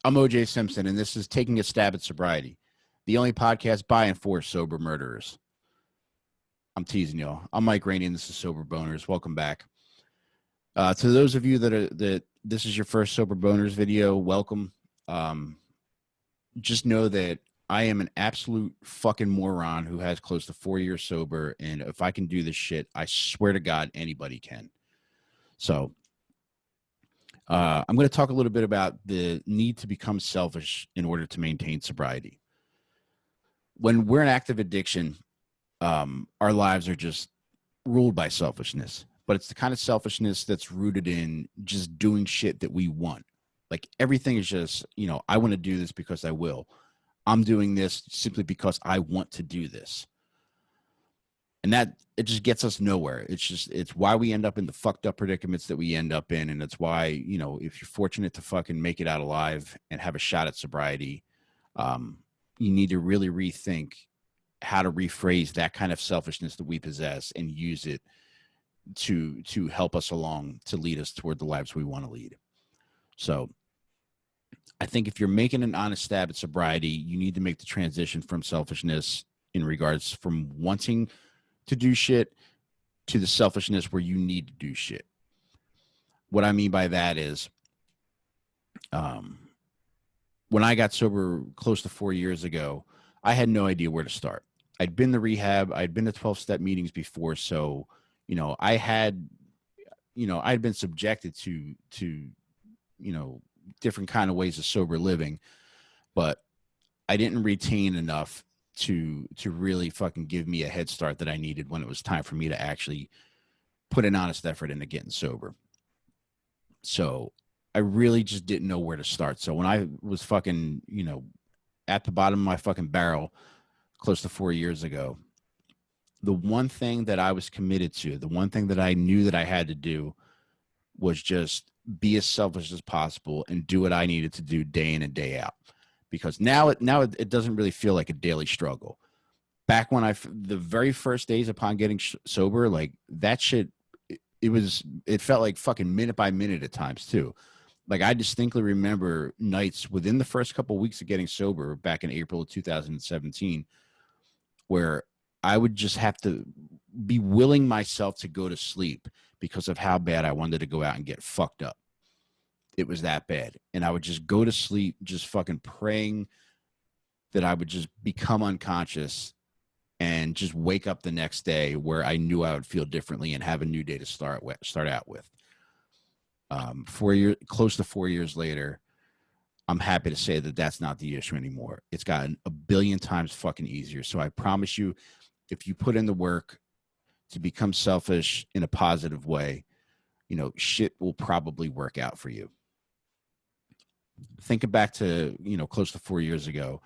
I'm OJ Simpson, and this is Taking a Stab at Sobriety, the only podcast by and for sober murderers. I'm teasing y'all. I'm Mike Rainey, and this is Sober Boners. Welcome back. To those of you that this is your first Sober Boners video, welcome. Just know that I am an absolute fucking moron who has close to 4 years sober, and if I can do this shit, I swear to God, anybody can. So I'm going to talk a little bit about the need to become selfish in order to maintain sobriety. When we're in active addiction, our lives are just ruled by selfishness, but it's the kind of selfishness that's rooted in just doing shit that we want. Like everything is just, I want to do this because I will. I'm doing this simply because I want to do this. And that it just gets us nowhere. It's why we end up in the fucked up predicaments that we end up in. And it's why, if you're fortunate to fucking make it out alive and have a shot at sobriety, you need to really rethink how to rephrase that kind of selfishness that we possess and use it to help us along, to lead us toward the lives we want to lead. So I think if you're making an honest stab at sobriety, you need to make the transition from selfishness in regards from wanting to do shit to the selfishness where you need to do shit. What I mean by that is, when I got sober close to 4 years ago, I had no idea where to start. I'd been to rehab. I'd been to 12-step meetings before. So, I had been subjected to different kind of ways of sober living, but I didn't retain enough to really fucking give me a head start that I needed when it was time for me to actually put an honest effort into getting sober. So I really just didn't know where to start. So when I was fucking, at the bottom of my fucking barrel close to 4 years ago, the one thing that I was committed to, the one thing that I knew that I had to do was just be as selfish as possible and do what I needed to do day in and day out. Because now it doesn't really feel like a daily struggle. Back when the very first days upon getting sober, like that shit, it felt like fucking minute by minute at times too. Like I distinctly remember nights within the first couple of weeks of getting sober back in April of 2017, where I would just have to be willing myself to go to sleep because of how bad I wanted to go out and get fucked up. It was that bad. And I would just go to sleep, just fucking praying that I would just become unconscious and just wake up the next day where I knew I would feel differently and have a new day to start out with. 4 years, close to 4 years later, I'm happy to say that that's not the issue anymore. It's gotten a billion times fucking easier. So I promise you, if you put in the work to become selfish in a positive way, shit will probably work out for you. Think back to, close to 4 years ago.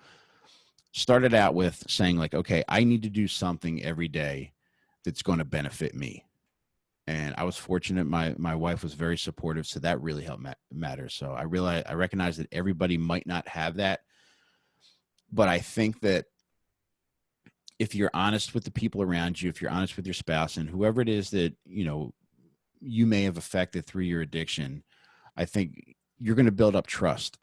Started out with saying like, okay, I need to do something every day that's going to benefit me. And I was fortunate. My wife was very supportive. So that really helped matter. So I recognize that everybody might not have that. But I think that if you're honest with the people around you, if you're honest with your spouse and whoever it is that, you may have affected through your addiction, I think you're going to build up trust.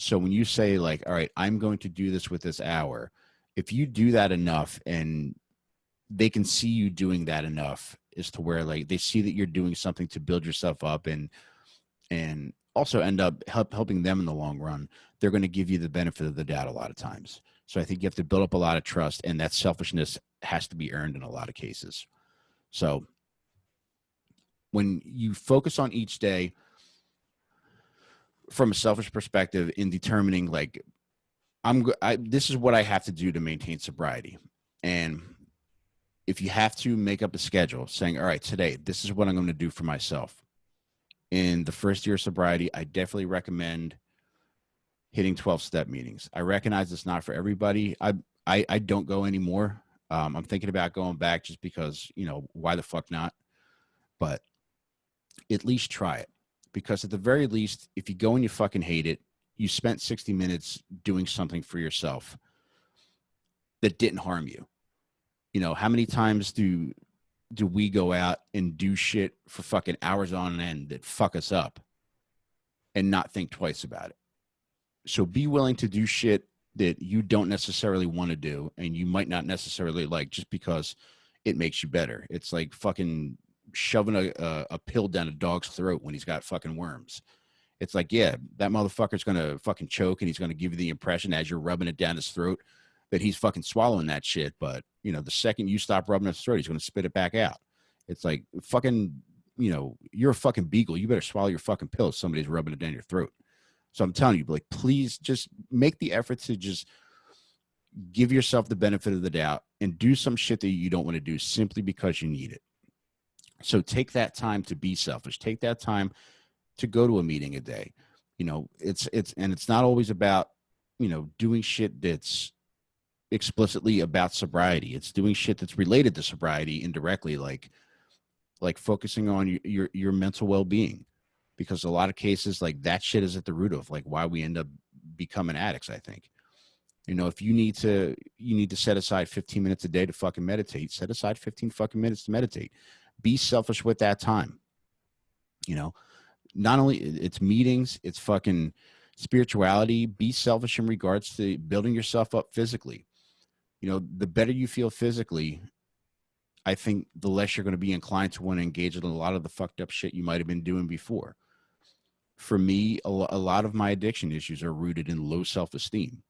So when you say like, all right, I'm going to do this with this hour, if you do that enough and they can see you doing that enough as to where like they see that you're doing something to build yourself up and also end up helping them in the long run, they're going to give you the benefit of the doubt a lot of times. So I think you have to build up a lot of trust, and that selfishness has to be earned in a lot of cases. So when you focus on each day from a selfish perspective in determining like, this is what I have to do to maintain sobriety. And if you have to make up a schedule saying, all right, today, this is what I'm going to do for myself. In the first year of sobriety, I definitely recommend hitting 12-step meetings. I recognize it's not for everybody. I don't go anymore. I'm thinking about going back just because, why the fuck not? But at least try it. Because at the very least, if you go and you fucking hate it, you spent 60 minutes doing something for yourself that didn't harm you. How many times do we go out and do shit for fucking hours on end that fuck us up and not think twice about it? So be willing to do shit that you don't necessarily want to do and you might not necessarily like just because it makes you better. It's like fucking shoving a pill down a dog's throat when he's got fucking worms. It's like, yeah, that motherfucker's gonna fucking choke and he's gonna give you the impression as you're rubbing it down his throat that he's fucking swallowing that shit. But the second you stop rubbing his throat, he's gonna spit it back out. It's like fucking, you're a fucking beagle. You better swallow your fucking pill if somebody's rubbing it down your throat. So I'm telling you, like, please just make the effort to just give yourself the benefit of the doubt and do some shit that you don't want to do simply because you need it. So take that time to be selfish. Take that time to go to a meeting a day. It's not always about, doing shit that's explicitly about sobriety. It's doing shit that's related to sobriety indirectly, like focusing on your mental well-being, because a lot of cases like that shit is at the root of like why we end up becoming addicts. I think, if you need to set aside 15 minutes a day to fucking meditate, set aside 15 fucking minutes to meditate. Be selfish with that time. Not only it's meetings, it's fucking spirituality. Be selfish in regards to building yourself up physically. The better you feel physically, I think the less you're going to be inclined to want to engage in a lot of the fucked up shit you might have been doing before. For me, a lot of my addiction issues are rooted in low self-esteem.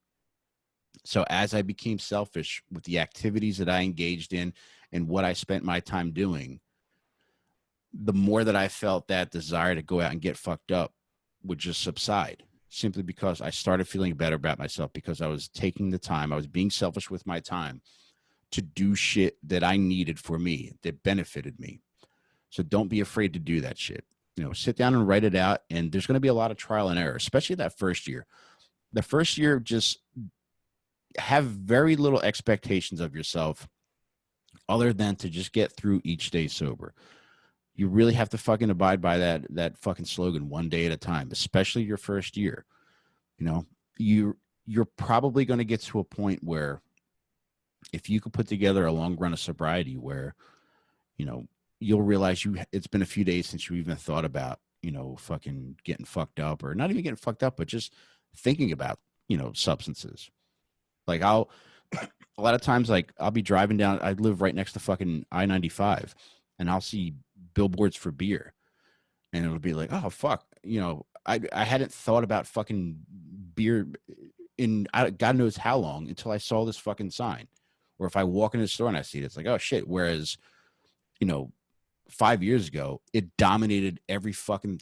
So as I became selfish with the activities that I engaged in and what I spent my time doing, the more that I felt that desire to go out and get fucked up would just subside, simply because I started feeling better about myself, because I was taking the time, I was being selfish with my time to do shit that I needed for me, that benefited me. So don't be afraid to do that shit. Sit down and write it out. And there's going to be a lot of trial and error, especially that first year. The first year, just have very little expectations of yourself other than to just get through each day sober. You really have to fucking abide by that fucking slogan, one day at a time, especially your first year. You're probably going to get to a point where if you could put together a long run of sobriety where, you'll realize it's been a few days since you even thought about, fucking getting fucked up, or not even getting fucked up, but just thinking about, substances. Like a lot of times, like I'll be driving down, I live right next to fucking I-95, and I'll see billboards for beer, and it'll be like, oh fuck, I hadn't thought about fucking beer in God knows how long until I saw this fucking sign. Or if I walk in the store and I see it, it's like, oh shit. Whereas, 5 years ago, it dominated every fucking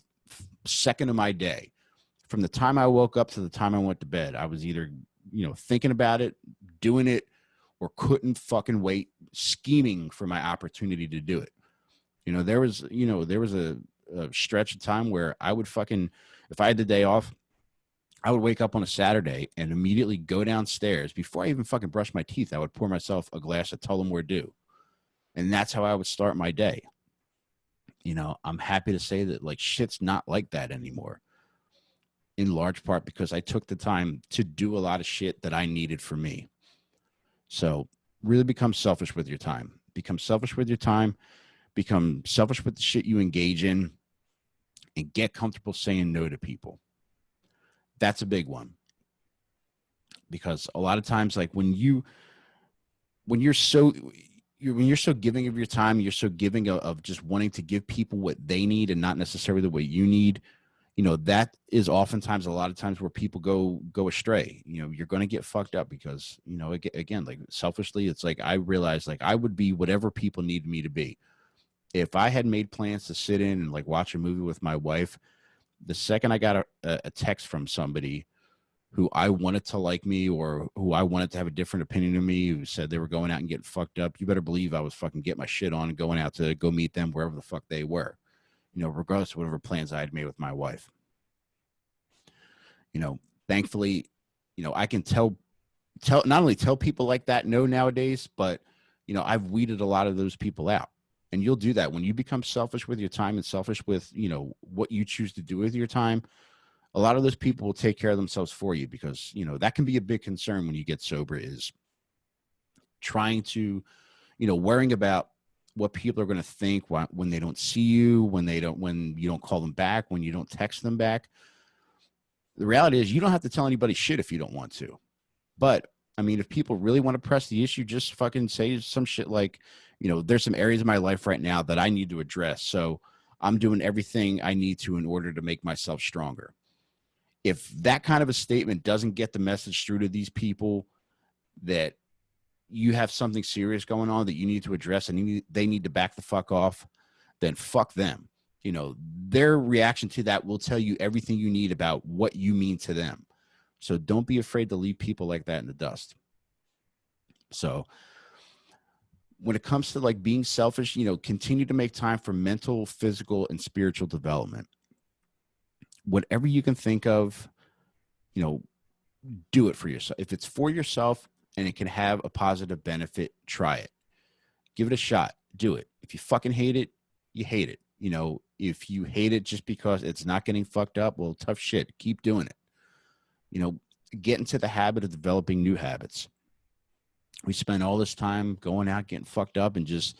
second of my day. From the time I woke up to the time I went to bed, I was either, thinking about it, doing it, or couldn't fucking wait, scheming for my opportunity to do it. There was a stretch of time where I would fucking, if I had the day off, I would wake up on a Saturday and immediately go downstairs. Before I even fucking brush my teeth, I would pour myself a glass of Tullamore Dew. And that's how I would start my day. I'm happy to say that like shit's not like that anymore. In large part because I took the time to do a lot of shit that I needed for me. So really become selfish with your time. Become selfish with your time. Become selfish with the shit you engage in, and get comfortable saying no to people. That's a big one. Because a lot of times, like when you're so giving of your time, you're so giving of just wanting to give people what they need and not necessarily what you need. That is oftentimes a lot of times where people go astray. You're going to get fucked up because, again, like selfishly, it's like I realized like I would be whatever people needed me to be. If I had made plans to sit in and like watch a movie with my wife, the second I got a text from somebody who I wanted to like me or who I wanted to have a different opinion of me, who said they were going out and getting fucked up, you better believe I was fucking getting my shit on and going out to go meet them wherever the fuck they were, regardless of whatever plans I had made with my wife. Thankfully, I can tell not only tell people like that no nowadays, but, I've weeded a lot of those people out. And you'll do that when you become selfish with your time and selfish with, what you choose to do with your time. A lot of those people will take care of themselves for you because, that can be a big concern when you get sober, is trying to, worrying about what people are going to think when they don't see you, when you don't call them back, when you don't text them back. The reality is you don't have to tell anybody shit if you don't want to. But I mean, if people really want to press the issue, just fucking say some shit like, there's some areas of my life right now that I need to address. So I'm doing everything I need to in order to make myself stronger. If that kind of a statement doesn't get the message through to these people that you have something serious going on that you need to address and they need to back the fuck off, then fuck them. Their reaction to that will tell you everything you need about what you mean to them. So don't be afraid to leave people like that in the dust. So when it comes to like being selfish, continue to make time for mental, physical, and spiritual development. Whatever you can think of, do it for yourself. If it's for yourself and it can have a positive benefit, try it. Give it a shot. Do it. If you fucking hate it, you hate it. If you hate it just because it's not getting fucked up, well, tough shit. Keep doing it. Get into the habit of developing new habits. We spend all this time going out, getting fucked up, and just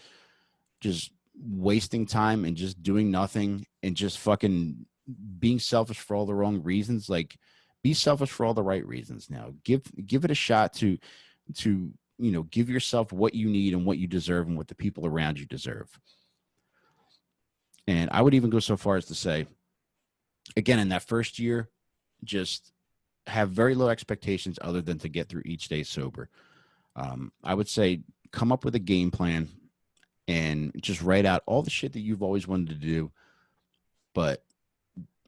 wasting time and just doing nothing and just fucking being selfish for all the wrong reasons. Like, be selfish for all the right reasons. Now, give it a shot to give yourself what you need and what you deserve and what the people around you deserve. And I would even go so far as to say, again, in that first year, just have very low expectations other than to get through each day sober. I would say come up with a game plan and just write out all the shit that you've always wanted to do, but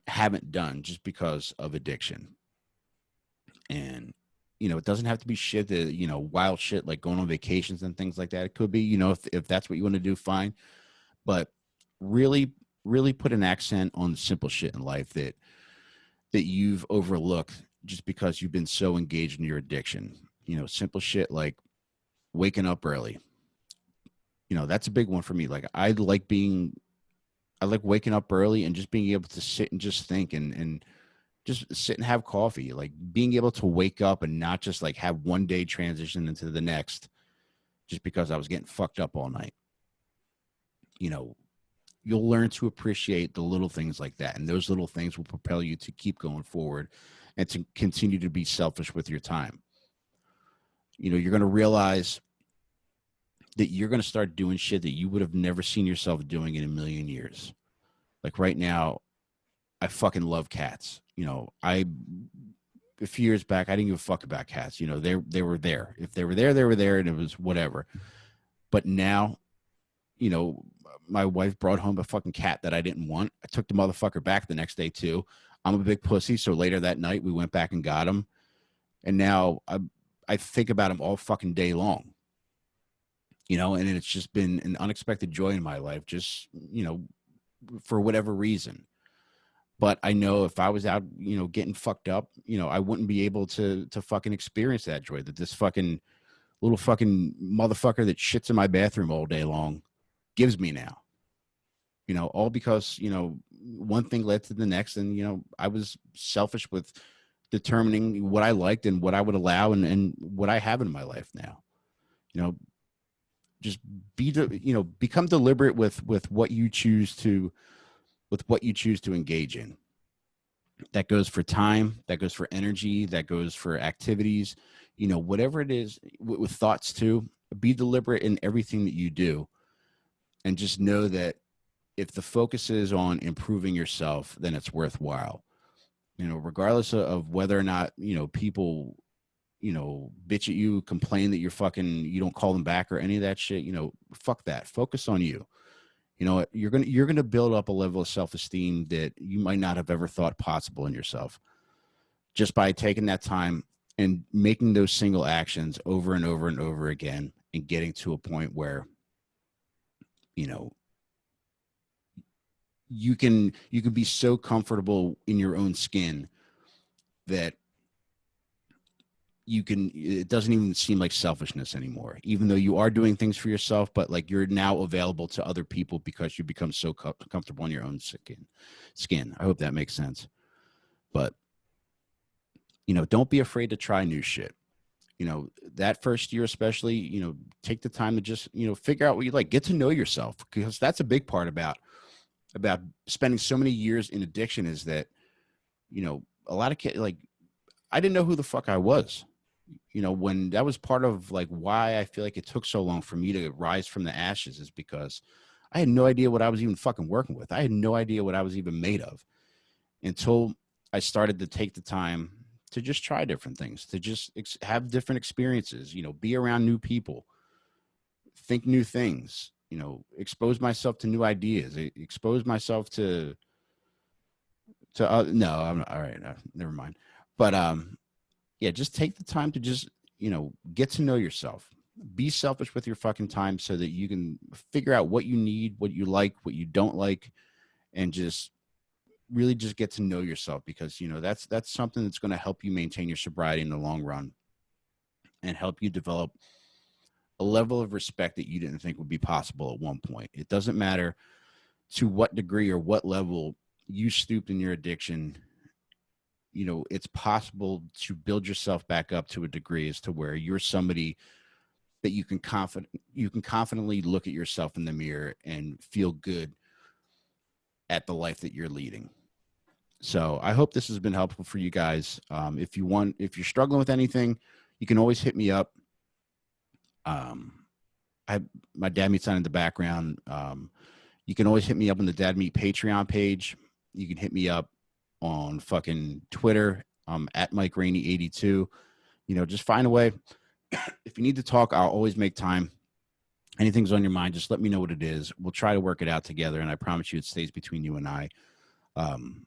haven't done just because of addiction. And, it doesn't have to be shit that, wild shit like going on vacations and things like that. It could be, if that's what you want to do, fine. But really, really put an accent on the simple shit in life that you've overlooked just because you've been so engaged in your addiction. Simple shit like waking up early. That's a big one for me. Like, I like waking up early and just being able to sit and just think and just sit and have coffee. Like, being able to wake up and not just like have one day transition into the next just because I was getting fucked up all night. You'll learn to appreciate the little things like that. And those little things will propel you to keep going forward and to continue to be selfish with your time. You're going to realize that you're going to start doing shit that you would have never seen yourself doing in a million years. Like right now, I fucking love cats. A few years back, I didn't give a fuck about cats. They were there. If they were there, they were there, and it was whatever. But now, my wife brought home a fucking cat that I didn't want. I took the motherfucker back the next day too. I'm a big pussy, so later that night we went back and got him. And now I think about him all fucking day long. And it's just been an unexpected joy in my life, just, for whatever reason. But I know if I was out, getting fucked up, I wouldn't be able to fucking experience that joy that this fucking little fucking motherfucker that shits in my bathroom all day long gives me now. All because, one thing led to the next. And, I was selfish with determining what I liked and what I would allow and what I have in my life now. Just become deliberate with what you choose to engage in. That goes for time, that goes for energy, that goes for activities, whatever it is, with thoughts too. Be deliberate in everything that you do, and just know that if the focus is on improving yourself, then it's worthwhile. Regardless of whether or not people bitch at you, complain that you don't call them back or any of that shit. Fuck that. Focus on you. You're gonna build up a level of self-esteem that you might not have ever thought possible in yourself, just by taking that time and making those single actions over and over and over again, and getting to a point where you can be so comfortable in your own skin that it doesn't even seem like selfishness anymore, even though you are doing things for yourself, but like you're now available to other people because you become so comfortable in your own skin. I hope that makes sense. But, don't be afraid to try new shit. That first year, especially, take the time to just, figure out what you like, get to know yourself, because that's a big part about spending so many years in addiction is that, a lot of kids, like, I didn't know who the fuck I was. When that was part of like why I feel like it took so long for me to rise from the ashes is because I had no idea what I was even fucking working with. I had no idea what I was even made of until I started to take the time to just try different things, to just have different experiences, be around new people, think new things, expose myself to new ideas, expose myself to no, I'm all right. Never mind. But yeah, just take the time to just get to know yourself. Be selfish with your fucking time so that you can figure out what you need, what you like, what you don't like, and just really just get to know yourself, because that's something that's going to help you maintain your sobriety in the long run and help you develop a level of respect that you didn't think would be possible at one point. It doesn't matter to what degree or what level you stooped in your addiction. It's possible to build yourself back up to a degree as to where you're somebody that you can confidently look at yourself in the mirror and feel good at the life that you're leading. So I hope this has been helpful for you guys. If you're struggling with anything, you can always hit me up. Um, I My dad meets on in the background. You can always hit me up on the Dad Meet Patreon page. You can hit me up on fucking Twitter. At Mike Rainey 82. Just find a way. If you need to talk, I'll always make time. Anything's on your mind, just let me know what it is. We'll try to work it out together, and I promise you it stays between you and I. Um,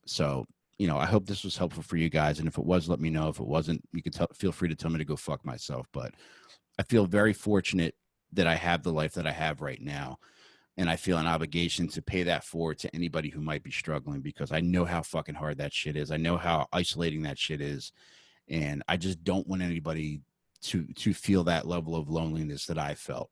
so, I hope this was helpful for you guys. And if it was, let me know. If it wasn't, you can feel free to tell me to go fuck myself. But I feel very fortunate that I have the life that I have right now. And I feel an obligation to pay that forward to anybody who might be struggling, because I know how fucking hard that shit is. I know how isolating that shit is. And I just don't want anybody to feel that level of loneliness that I felt.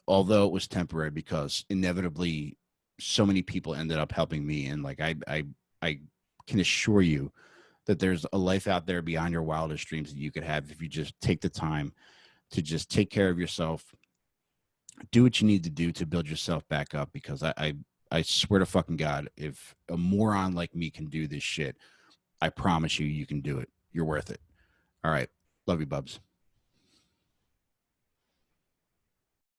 Although it was temporary, because inevitably so many people ended up helping me. And like, I can assure you that there's a life out there beyond your wildest dreams that you could have if you just take the time to just take care of yourself, do what you need to do to build yourself back up. Because I swear to fucking God, if a moron like me can do this shit, I promise you, you can do it. You're worth it. All right. Love you, Bubs.